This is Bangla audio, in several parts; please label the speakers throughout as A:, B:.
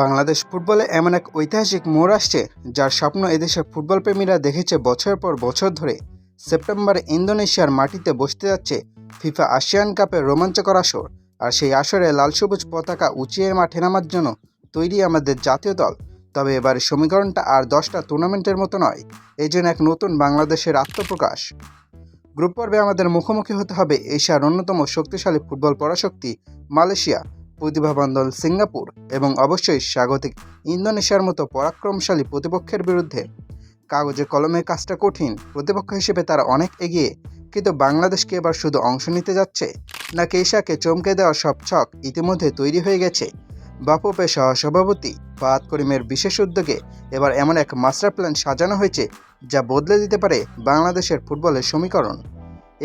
A: বাংলাদেশ ফুটবলে এমন এক ঐতিহাসিক মোড় আসছে যার স্বপ্ন এদেশের ফুটবল প্রেমীরা দেখেছে বছরের পর বছর ধরে। সেপ্টেম্বরে ইন্দোনেশিয়ার মাটিতে বসতে যাচ্ছে ফিফা আসিয়ান কাপের রোমাঞ্চকর আসর। আর সেই আসরে লাল সবুজ পতাকা উঁচিয়ে মাঠে নামার জন্য তৈরি আমাদের জাতীয় দল। তবে এবার সমীকরণটা আর 10টা টুর্নামেন্টের মতো নয়, এই জন্য এক নতুন বাংলাদেশের আত্মপ্রকাশ। গ্রুপ পর্বে আমাদের মুখোমুখি হতে হবে এশিয়ার অন্যতম শক্তিশালী ফুটবল পরাশক্তি মালয়েশিয়া, প্রতিভাবান দল সিঙ্গাপুর এবং অবশ্যই স্বাগতিক ইন্দোনেশিয়ার মতো পরাক্রমশালী প্রতিপক্ষের বিরুদ্ধে। কাগজে কলমে কাজটা কঠিন, প্রতিপক্ষ হিসেবে তারা অনেক এগিয়ে, কিন্তু বাংলাদেশকে এবার শুধু অংশ নিতে যাচ্ছে নাকি এশিয়াকে চমকে দেওয়া সব ছক ইতিমধ্যে তৈরি হয়ে গেছে? বাফুফে সহসভাপতি ফাহাদ করিমের বিশেষ উদ্যোগে এবার এমন এক মাস্টার প্ল্যান সাজানো হয়েছে যা বদলে দিতে পারে বাংলাদেশের ফুটবলের সমীকরণ।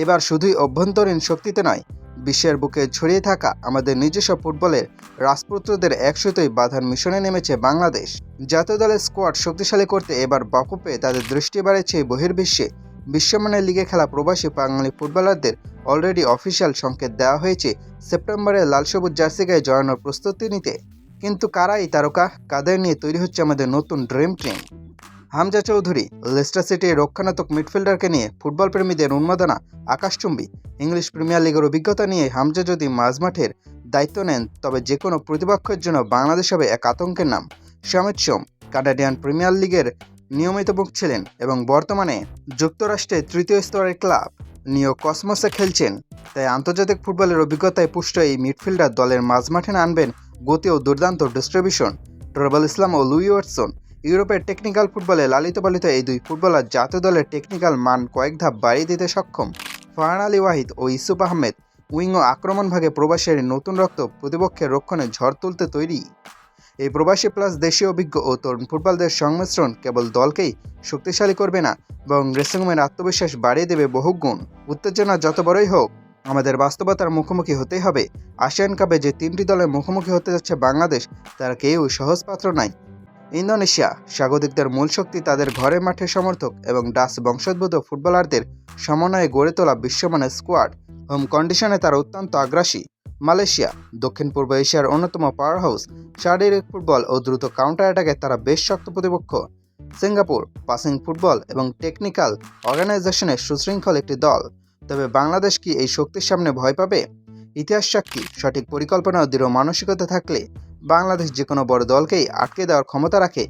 A: এবার শুধুই অভ্যন্তরীণ শক্তিতে নয়, বিশ্বের বুকে ছড়িয়ে থাকা আমাদের নিজস্ব ফুটবলের রাজপুত্রদের একসাথেই বাঁধার মিশনে নেমেছে বাংলাদেশ। জাতীয় দলের স্কোয়াড শক্তিশালী করতে এবার বাফুফে তাদের দৃষ্টি বাড়িয়েছে বহির্বিশ্বে। বিশ্বমানের লিগে খেলা প্রবাসী বাঙালি ফুটবলারদের অলরেডি অফিসিয়াল সংকেত দেওয়া হয়েছে সেপ্টেম্বরে লাল সবুজ জার্সি গায়ে জড়ানোর প্রস্তুতি নিতে। কিন্তু কারাই তারকা, কাদের নিয়ে তৈরি হচ্ছে আমাদের নতুন dream team? Hamza Chowdhury, Leicester সিটির রক্ষণাত্মক মিডফিল্ডারকে নিয়ে ফুটবল প্রেমীদের উন্মাদনা আকাশচুম্বী। ইংলিশ প্রিমিয়ার লিগের অভিজ্ঞতা নিয়ে হামজা যদি মাঝমাঠের দায়িত্ব নেন, তবে যে কোনো প্রতিপক্ষের জন্য বাংলাদেশ হবে এক আতঙ্কের নাম। সমিত সোম কানাডিয়ান প্রিমিয়ার লিগের নিয়মিত মুখ ছিলেন এবং বর্তমানে যুক্তরাষ্ট্রের তৃতীয় স্তরের ক্লাব নিও কসমোসে খেলছেন। তাই আন্তর্জাতিক ফুটবলের অভিজ্ঞতায় পুষ্ট এই মিডফিল্ডার দলের মাঝমাঠে আনবেন গতি ও দুর্দান্ত ডিস্ট্রিবিউশন। ট্রেভেল ইসলাম ও লুই ওয়াটসন। ইউরোপের টেকনিক্যাল ফুটবলে লালিত পালিত এই দুই ফুটবলার জাতীয় দলের টেকনিক্যাল মান কয়েক ধাপ বাড়িয়ে দিতে সক্ষম। ফারহান আলী ওয়াহিদ ও ইউসুফ আহমেদ উইং ও আক্রমণ ভাগে প্রবাসের নতুন রক্ত প্রতিপক্ষের রক্ষণে ঝড় তুলতে তৈরি। এই প্রবাসী প্লাস দেশীয় অভিজ্ঞ ও তরুণ ফুটবলদের সংমিশ্রণ কেবল দলকেই শক্তিশালী করবে না, বরং ড্রেসিংরুমের আত্মবিশ্বাস বাড়িয়ে দেবে বহুগুণ। উত্তেজনা যত বড়ই হোক, আমাদের বাস্তবতার মুখোমুখি হতেই হবে। আসিয়ান কাপে যে তিনটি দলের মুখোমুখি হতে যাচ্ছে বাংলাদেশ, তারা কেউ সহজ পাত্র নাই। ইন্দোনেশিয়া স্বাগতিকদের মূল শক্তি তাদের ঘরের মাঠের সমর্থক এবং ডাচ বংশোদ্ভূত ফুটবলারদের সমন্বয়ে গড়ে তোলা বিশ্বমানের স্কোয়াড। হোম কন্ডিশনে তারা অত্যন্ত আগ্রাসী। মালয়েশিয়া দক্ষিণ পূর্ব এশিয়ার অন্যতম পাওয়ার হাউস, শারীরিক ফুটবল ও দ্রুত কাউন্টার অ্যাটাকে তারা বেশ শক্ত প্রতিপক্ষ। সিঙ্গাপুর পাসিং ফুটবল এবং টেকনিক্যাল অর্গানাইজেশনের সুশৃঙ্খল একটি দল। তবে বাংলাদেশ কি এই শক্তির সামনে ভয় পাবে? ইতিহাস সাক্ষী, সঠিক পরিকল্পনা ও দৃঢ় মানসিকতা থাকলে বাংলাদেশ যে কোনো বড় দলকেই আটকে দেওয়ার ক্ষমতা রাখে।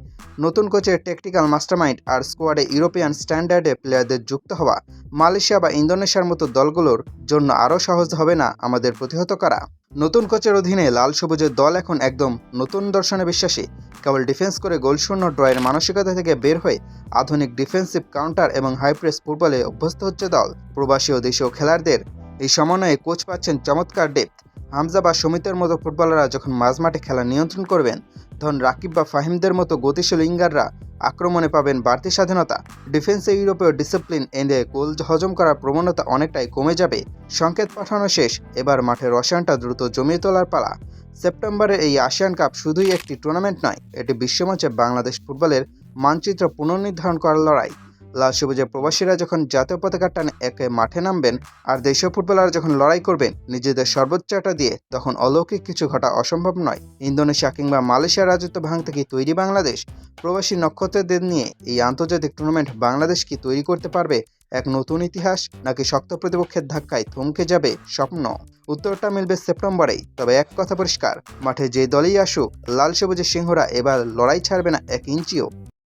A: নতুন কোচের টেকনিক্যাল মাস্টারমাইন্ড আর স্কোয়াডে ইউরোপিয়ান স্ট্যান্ডার্ডে প্লেয়ারদের যুক্ত হওয়া মালয়েশিয়া বা ইন্দোনেশিয়ার মতো দলগুলোর জন্য আরও সহজ হবে না আমাদের প্রতিহত করা। নতুন কোচের অধীনে লাল সবুজের দল এখন একদম নতুন দর্শনে বিশ্বাসী। কেবল ডিফেন্স করে গোলশূন্য ড্রয়ের মানসিকতা থেকে বের হয়ে আধুনিক ডিফেন্সিভ কাউন্টার এবং হাইপ্রেস ফুটবলে অভ্যস্ত হচ্ছে দল। প্রবাসী ও দেশীয় খেলোয়াড়দের এই সমন্বয়ে কোচ পাচ্ছেন চমৎকার ডেপথ। হামজা বা সমিতের মতো ফুটবলাররা যখন মাঝমাঠে খেলা নিয়ন্ত্রণ করবেন, তখন রাকিব বা ফাহিমদের মতো গতিশীল উইঙ্গাররা আক্রমণে পাবেন বাড়তি স্বাধীনতা। ডিফেন্সে ইউরোপীয় ডিসিপ্লিন এনে গোল হজম করার প্রবণতা অনেকটাই কমে যাবে। সংকেত পাঠানো শেষ, এবার মাঠের রসায়নটা দ্রুত জমিয়ে তোলার পালা। সেপ্টেম্বরে এই আসিয়ান কাপ শুধুই একটি টুর্নামেন্ট নয়, এটি বিশ্বমঞ্চে বাংলাদেশ ফুটবলের মানচিত্র পুনর্নির্ধারণ করার লড়াই। লাল সবুজের প্রবাসীরা যখন জাতীয় পতাকা টানে একে মাঠে নামবেন, আর দেশীয় ফুটবলাররা যখন লড়াই করবেন নিজেদের সর্বোচ্চটা দিয়ে, তখন অলৌকিক কিছু ঘটা অসম্ভব নয়। ইন্দোনেশিয়া কিংবা মালয়েশিয়ার রাজত্ব ভাঙতে কি তৈরি বাংলাদেশ? প্রবাসী নক্ষত্রদের নিয়ে এই আন্তর্জাতিক টুর্নামেন্ট বাংলাদেশ কি তৈরি করতে পারবে এক নতুন ইতিহাস, নাকি শক্ত প্রতিপক্ষের ধাক্কায় থমকে যাবে স্বপ্ন? উত্তরটা মিলবে সেপ্টেম্বরেই। তবে এক কথা পরিষ্কার, মাঠে যে দলই আসুক, লাল সবুজের সিংহরা এবার লড়াই ছাড়বে না এক ইঞ্চিও।